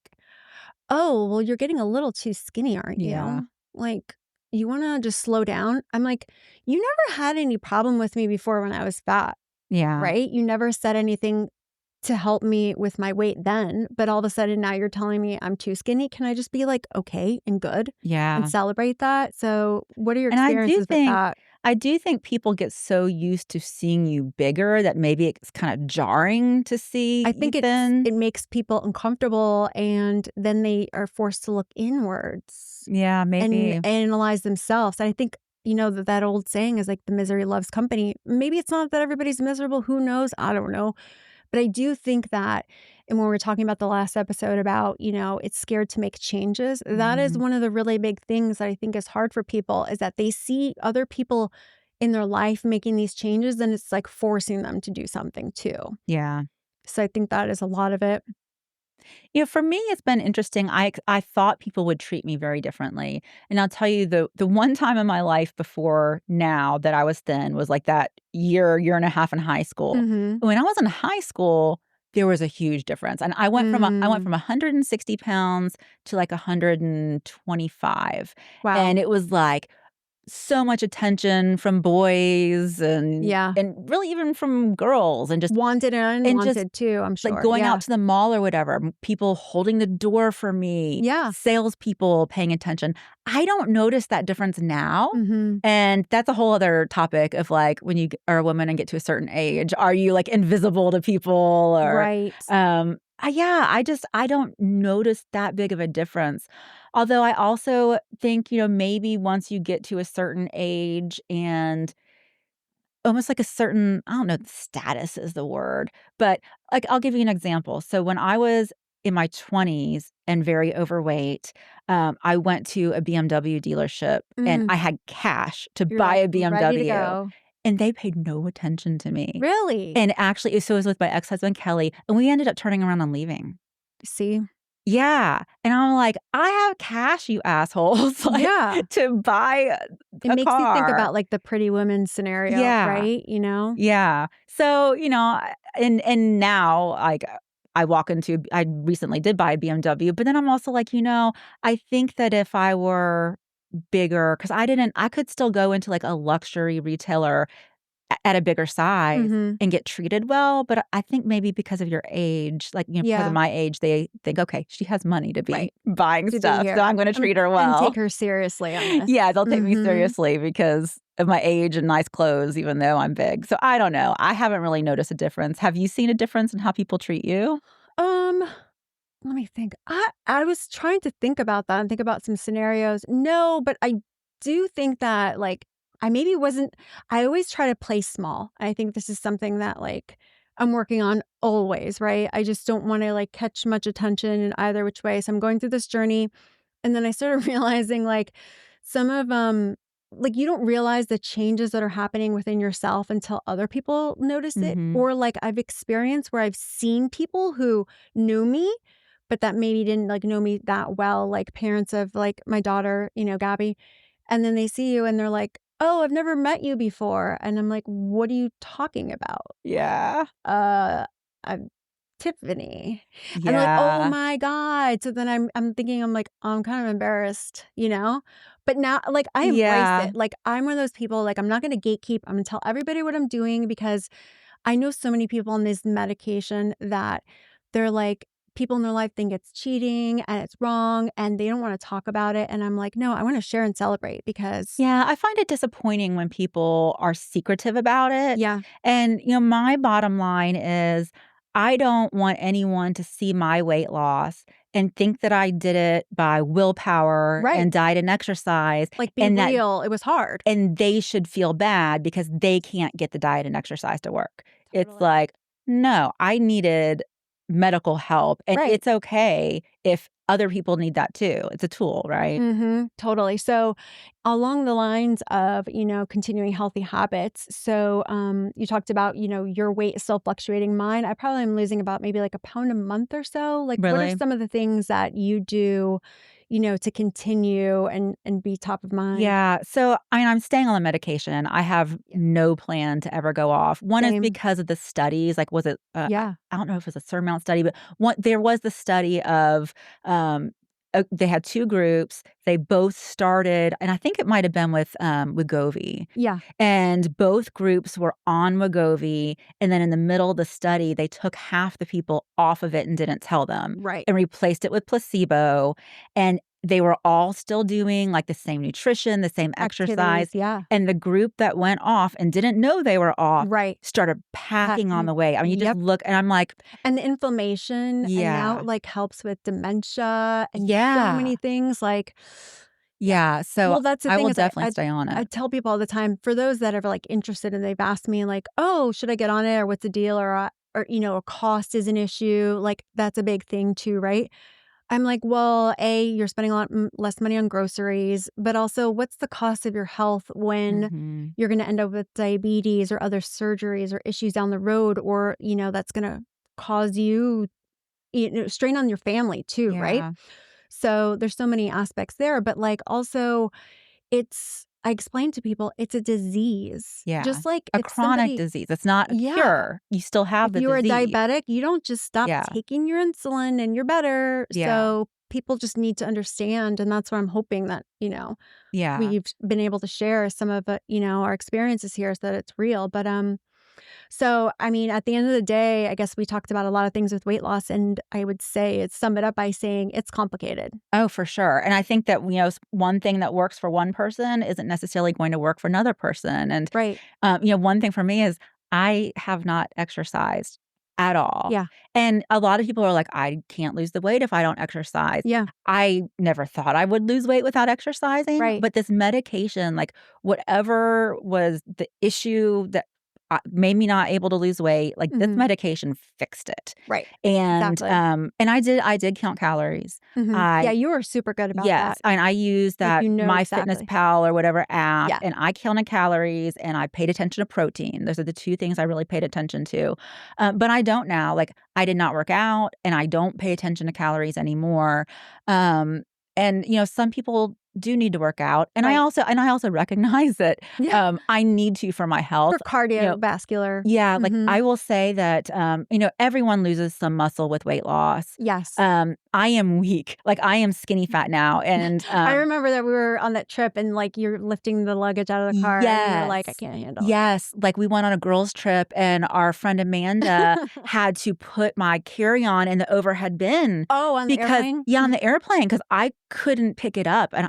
"Oh, well, you're getting a little too skinny, aren't Yeah, you? Like, you want to just slow down?" I'm like, "You never had any problem with me before when I was fat. yeah, Right? You never said anything to help me with my weight then, but all of a sudden now you're telling me I'm too skinny. Can I just be like, okay and good and yeah. celebrate that?" So, what are your And experiences with that? I do think people get so used to seeing you bigger that maybe it's kinda jarring to see I you think thin. it makes people uncomfortable and then they are forced to look inwards Yeah, and maybe. analyze themselves. And I think, that old saying is like the misery loves company. Maybe it's not that everybody's miserable. Who knows? I don't know. But I do think that, and when we're talking about the last episode about, it's scared to make changes, that is Mhm. one of the really big things that I think is hard for people is that they see other people in their life making these changes and it's like forcing them to do something too. Yeah. So I think that is a lot of it. For me, it's been interesting. I thought people would treat me very differently, and I'll tell you the one time in my life before now that I was thin was like that year and a half in high school. Mhm. When I was in high school, there was a huge difference, and I went from Mm. 160 pounds to like 125, Wow. and it was like so much attention from boys Yeah. and really even from girls Wanted and and just unwanted too, I'm like, sure. going out Yeah. to the mall or whatever, people holding the door for me, Yeah. salespeople paying attention. I don't notice that difference now, Mhm. and that's a whole other topic of, like, when you are a woman and get to a certain age, are you, like, invisible to people or, Right. yeah, I don't notice that big of a difference. Although I also think, maybe once you get to a certain age and almost like a certain I don't know if status is the word, but, like, I'll give you an example. So when I was in my 20s and very overweight, I went to a BMW dealership, and Mm. I had cash to You're, buy like, a ready to BMW, go. and they paid no attention to me. Really? And actually so it was with my ex-husband, Kelly, and we ended up turning around and leaving. See? Yeah, and I'm like, "I have cash, you assholes, like, Yeah. to buy It a makes you think car." about, like, the Pretty Woman scenario, Yeah. right? You know? Yeah. So, and now, like, I recently did buy a BMW, but then I'm also like, I think that if I were bigger, because I could still go into, like, a luxury retailer at a bigger size Mhm. and get treated well, but I think maybe because of your age, like, because of Yeah. my age, they think, "Okay, she has money to be Right. buying To be stuff, so here. I'm gonna treat her And take well." her seriously on this. Yeah, they'll take me Mhm. seriously because of my age and nice clothes, even though I'm big. So I don't know. I haven't really noticed a difference. Have you seen a difference in how people treat you? Um, Let me think. I was trying to think about that and think about some scenarios. No, but I do think that, like, I maybe wasn't I always try to play small. I think this is something that, like, I'm working on always, right? I just don't wanna, like, catch much attention in either which way. So I'm going through this journey, and then I started realizing, like, some of, like, you don't realize the changes that are happening within yourself until other people notice it. Mhm. Or, like, I've experienced where I've seen people who knew me, but that maybe didn't, like, know me that well, like parents of, like, my daughter, Gabby, and then they see you and they're like, "Oh, I've never met you before." And I'm like, "What are you talking about?" Yeah. "Uh, I'm Tiffany." And they're like, "Oh Yeah. my god." So then I'm thinking, I'm like, "I'm kind of embarrassed," you know? But now, like, I embrace Yeah. it. Like, I'm one of those people, like, I'm not gonna gatekeep. I'm gonna tell everybody what I'm doing because I know so many people on this medication that they're like, people in their life think it's cheating and it's wrong and they don't wanna talk about it, and I'm like, "No, I wanna share and celebrate because." Yeah, I find it disappointing when people are secretive about it. Yeah, And, my bottom line is I don't want anyone to see my weight loss and think that I did it by willpower right. and diet and exercise Like, be and that real, it was hard. and they should feel bad because they can't get the diet and exercise to work. It's Totally. like, no, I needed medical help, and Right. it's okay if other people need that too. It's a tool, right? Mhm, totally. So, along the lines of, continuing healthy habits, so, you talked about, your weight is still fluctuating. Mine, I probably am losing about maybe like a pound a month or so. Like, what are Really? some of the things that you do, to continue and be top of mind? Yeah. So, I mean, I'm staying on the medication. I have Yeah. no plan to ever go off. One is Same. because of the studies. Like, was it? Yeah. I don't know if it was a Surmount study, but there was the study of. They had two groups. They both started, and I think it might have been with Wegovy. Yeah. And both groups were on Wegovy, and then in the middle of the study, they took half the people off of it and didn't tell them, Right. and replaced it with placebo. And they were all still doing, like, the same nutrition, the same exercise, Activities, yeah. and the group that went off and didn't know they were off Right. started packing on Packing. the weight. I mean, you just Yep. look and I'm like, And the inflammation, and now it, "Yeah. like, helps with dementia and so Yeah. many things, like, yeah. Yeah." So, Well, that's the I thing will is I definitely I stay on I it. tell people all the time, for those that are, like, interested and they've asked me, like, "Oh, should I get on it or what's the deal?" Or, a cost is an issue, like, that's a big thing too, right? I'm like, "Well, A, you're spending a lot less money on groceries, but also what's the cost of your health when Mhm. you're gonna end up with diabetes or other surgeries or issues down the road or, that's gonna cause you strain on your family too, right? Yeah. So there's so many aspects there, but like also I explain to people it's a disease. Yeah. Just like A if chronic somebody disease. It's not a yeah, cure. You still have if the you are a disease. diabetic, you don't just stop Yeah. taking your insulin and you're better. Yeah. So people just need to understand, and that's what I'm hoping that, Yeah. we've been able to share some of it, our experiences here so that it's real. But so I mean, at the end of the day, I guess we talked about a lot of things with weight loss, and I would say sum it up by saying it's complicated. Oh, for sure. And I think that, one thing that works for one person isn't necessarily going to work for another person. And, Right. one thing for me is I have not exercised at all. Yeah. And a lot of people are like, I can't lose the weight if I don't exercise. Yeah. I never thought I would lose weight without exercising, Right. but this medication, like whatever was the issue that made me not able to lose weight, like this Mhm. medication fixed it. Right. And Exactly. I did count calories. Mhm. Yeah, I you were super good about Yes, that. and I use Like, that exactly. MyFitnessPal or whatever app, Yeah. and I counted calories, and I paid attention to protein. Those are the 2 things I really paid attention to, but I don't now. Like, I did not work out, and I don't pay attention to calories anymore, um, and, some people do need to work out, and I Right. also and I also recognize that, Yeah. I need to for my health, For you know cardiovascular. yeah, like, Mhm. I will say that, everyone loses some muscle with weight loss. Yes. I am weak, like, I am skinny fat now, and, I remember that we were on that trip and, like, you're lifting the luggage out of the car and you're like, "I yes. can't handle it." Yes, like, we went on a girls' trip, and our friend Amanda had to put my carry-on in the overhead bin Oh, on the because airplane? yeah, on the airplane, because I couldn't pick it up, and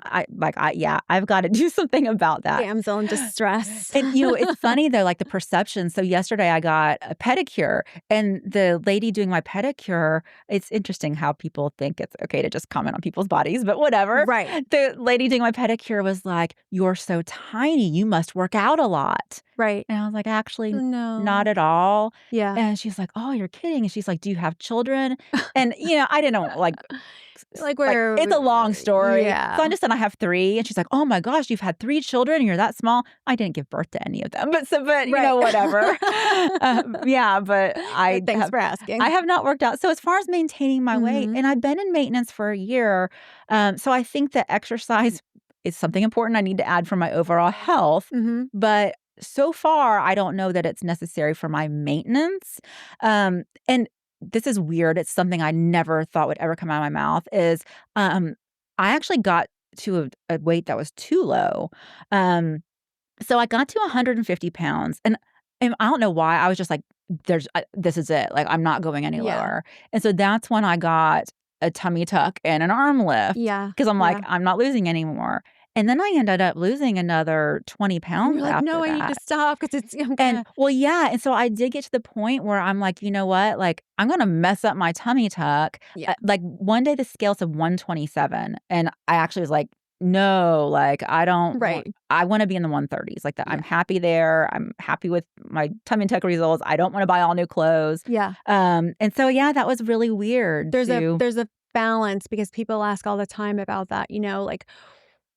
yeah, I've gotta do something about that. Damsel in distress. And, it's funny though, like, the perception. So yesterday I got a pedicure, and the lady doing my pedicure, it's interesting how people think it's okay to just comment on people's bodies, but whatever. Right. The lady doing my pedicure was like, "You're so tiny, you must work out a lot." Right. And I was like, "Actually, not No. at all." Yeah. And she's like, "Oh, you're kidding." And she's like, "Do you have children?" And, I didn't know, like, Like, like, we're it's a long story. So I yeah. just said I have 3, and she's like, "Oh my gosh, you've had 3 children and you're that small?" I didn't give birth to any of them, but, Right. whatever. Yeah, but Thanks for I asking. have not worked out. So as far as maintaining my weight, Mhm. and I've been in maintenance for a year, so I think that exercise is something important I need to add for my overall health, Mhm. but so far, I don't know that it's necessary for my maintenance, and this is weird, it's something I never thought would ever come out of my mouth, is, um, I actually got to a weight that was too low, um, so I got to 150 pounds, and I don't know why, I was just like, this is it, like, I'm not going any Yeah. lower, and so that's when I got a tummy tuck and an arm lift Yeah. because 'cause I'm like, Yeah. "I'm not losing anymore," and then I ended up losing another 20 And you're pounds like, after "No, I need to that. stop because I'm And gonna." well, yeah, and so I did get to the point where I'm like, "You know what? Like, I'm gonna mess up my tummy tuck." Yeah. Like, one day the scale said 127, and I actually was like, "No, like, Right. I wanna be in the 130s, like, that I'm Yeah. happy there, I'm happy with my tummy tuck results, I don't wanna buy all new clothes." Yeah. And so, yeah, that was really weird to There's a balance because people ask all the time about that, like,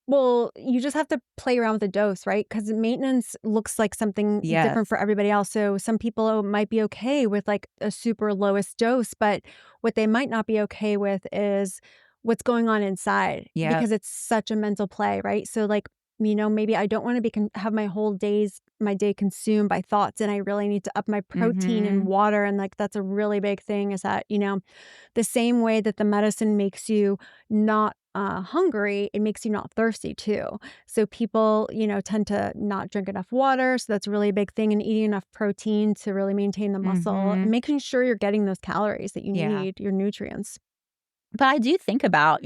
well, you just have to play around with the dose, right? Because maintenance looks like something different Yes. for everybody else. So some people might be okay with like a super lowest dose, but what they might not be okay with is what's going on inside Yep. because it's such a mental play, right? So like, maybe I don't want to have my day consumed by thoughts, and I really need to up my protein and Mhm. water. And like that's a really big thing is that, the same way that the medicine makes you not hungry, it makes you not thirsty too. So people, tend to not drink enough water. So that's really a big thing. And eating enough protein to really maintain the muscle and Mhm. making sure you're getting those calories that you Yeah. need, your nutrients. But I do think about,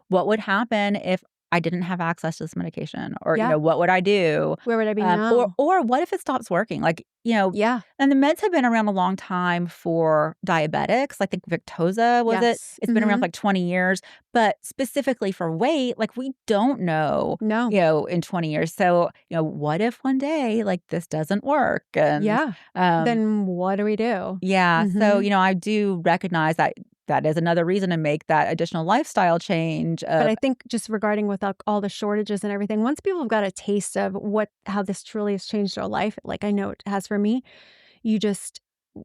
what would happen if I didn't have access to this medication or, Yeah. what would I do? Where would I be Or now? or what if it stops working? Like, Yeah. and the meds have been around a long time for diabetics. I think Victoza was it? Yes. It's been around for like 20 years, but specifically for weight, like we don't know, No. in 20 years. So, what if one day like this doesn't work? And Yeah. um Then what do we do? yeah, so, Hmm. I do recognize that that is another reason to make that additional lifestyle change But of I think just regarding with all the shortages and everything, once people have got a taste of how this truly has changed their life, like I know it has for me, you just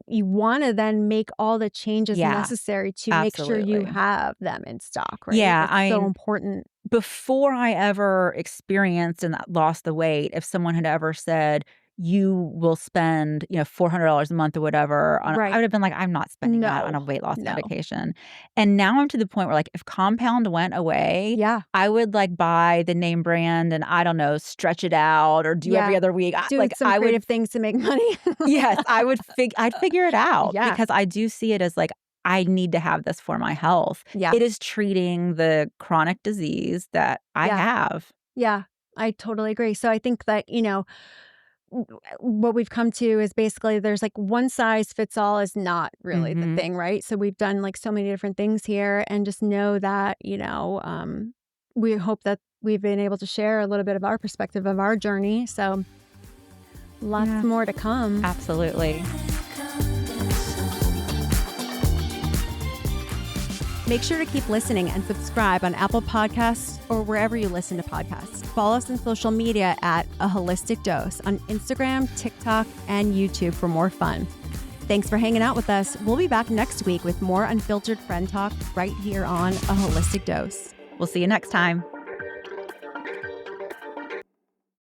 you wanna then make all the changes Yeah, necessary to make sure you absolutely. have them in stock, right? Yeah, It's I so mean, important. before I ever experienced and lost the weight, if someone had ever said, "You will spend, $400 a month or whatever," on I Right. would have been like, "I'm not spending that on No. a weight loss No. medication." And now I'm to the point where, like, if Compound went away, Yeah. I would, like, buy the name brand and, I don't know, stretch it out or do every Yeah. other week. Do some I would. creative things to make money. Yes, I'd figure it out Yeah. because I do see it as, like, I need to have this for my health. Yeah. It is treating the chronic disease that I Yeah. have. Yeah. I totally agree. So I think that, what we've come to is basically there's like one size fits all is not really the Mhm. thing, right? So we've done like so many different things here and just know that, we hope that we've been able to share a little bit of our perspective of our journey. So lots Yeah, more to come. absolutely. Make sure to keep listening and subscribe on Apple Podcasts or wherever you listen to podcasts. Follow us on social media at A Holistic Dose on Instagram, TikTok, and YouTube for more fun. Thanks for hanging out with us. We'll be back next week with more unfiltered friend talk right here on A Holistic Dose. We'll see you next time.